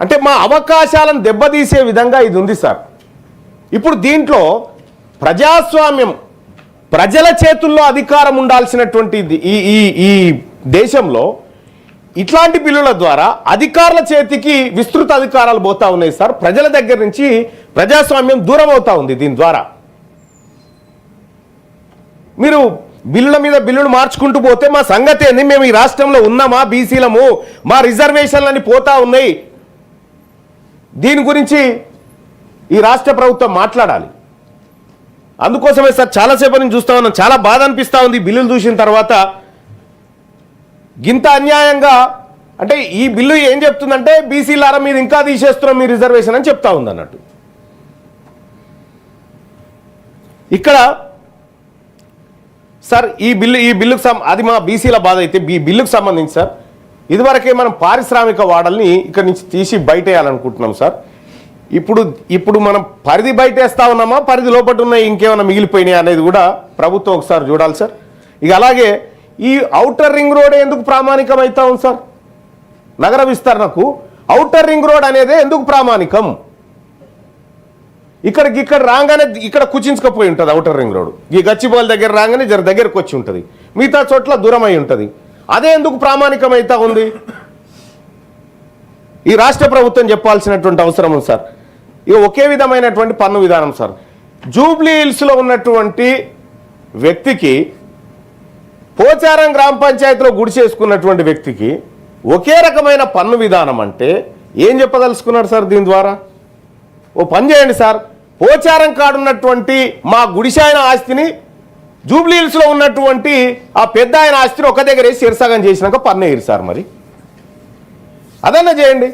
అంటే మా అవకాశాలను దెబ్బతీసే విధంగా ఇది ఉంది సార్. ఇప్పుడు దీంట్లో ప్రజాస్వామ్యం, ప్రజల చేతుల్లో అధికారం ఉండాల్సినటువంటి ఈ దేశంలో ఇట్లాంటి బిల్లుల ద్వారా అధికారుల చేతికి విస్తృత అధికారాలు పోతా ఉన్నాయి సార్. ప్రజల దగ్గర నుంచి ప్రజాస్వామ్యం దూరం అవుతా ఉంది దీని ద్వారా. మీరు బిల్లుల మీద బిల్లులు మార్చుకుంటూ పోతే మా సంగతి ఏంది? మేము ఈ రాష్ట్రంలో ఉన్నామా? బీసీలము, మా రిజర్వేషన్లని పోతా ఉన్నాయి. దీని గురించి ఈ రాష్ట్ర ప్రభుత్వం మాట్లాడాలి. అందుకోసమే సార్ చాలాసేపు నేను చూస్తా ఉన్నాను, చాలా బాధ అనిపిస్తూ ఉంది బిల్లులు చూసిన తర్వాత. గింత అన్యాయంగా అంటే ఈ బిల్లు ఏం చెప్తుందంటే బీసీలారా మీరు ఇంకా తీసేస్తున్నాం మీ రిజర్వేషన్ అని చెప్తా ఉంది అన్నట్టు. ఇక్కడ సార్ ఈ బిల్లుకు అది మా బీసీల బాధ అయితే ఈ బిల్లుకు సంబంధించి సార్ ఇదివరకే మనం పారిశ్రామిక వాడల్ని ఇక్కడి నుంచి తీసి బయటేయాలనుకుంటున్నాం సార్. ఇప్పుడు మనం పరిధి బయటేస్తా ఉన్నామా, పరిధి లోపల ఉన్నాయి ఇంకేమైనా మిగిలిపోయినాయి అనేది కూడా ప్రభుత్వం ఒకసారి చూడాలి సార్. ఇక అలాగే ఈ ఔటర్ రింగ్ రోడ్ ఎందుకు ప్రామాణికం అవుతా ఉంది సార్? నగర విస్తరణకు ఔటర్ రింగ్ రోడ్ అనేది ఎందుకు ప్రామాణికం? ఇక్కడ రాగానే ఇక్కడ కుచించుకపోయి ఉంటుంది ఔటర్ రింగ్ రోడ్. ఈ గచ్చిబౌలి దగ్గర రాగానే జర దగ్గరకు వచ్చి ఉంటుంది, మిగతా చోట్ల దూరం అయి ఉంటుంది. అదే ఎందుకు ప్రామాణికం అవుతా ఉంది? ఈ రాష్ట్ర ప్రభుత్వం చెప్పాల్సినటువంటి అవసరం ఉంది సార్. ఇక ఒకే విధమైనటువంటి పన్ను విధానం సార్. జూబ్లీ హిల్స్లో ఉన్నటువంటి వ్యక్తికి, పోచారం గ్రామ పంచాయతీలో గుడిసేసుకున్నటువంటి వ్యక్తికి ఒకే రకమైన పన్ను విధానం అంటే ఏం చెప్పదలుచుకున్నారు సార్ దీని ద్వారా? ఓ పని చేయండి సార్, పోచారం కాడున్నటువంటి మా గుడిసాయన ఆస్తిని జూబ్లీ హిల్స్లో ఉన్నటువంటి ఆ పెద్ద ఆయన ఆస్తిని ఒక దగ్గర వేసి శిరసగం చేసినాక పన్ను వేయరు సార్. మరి అదన్నా చేయండి.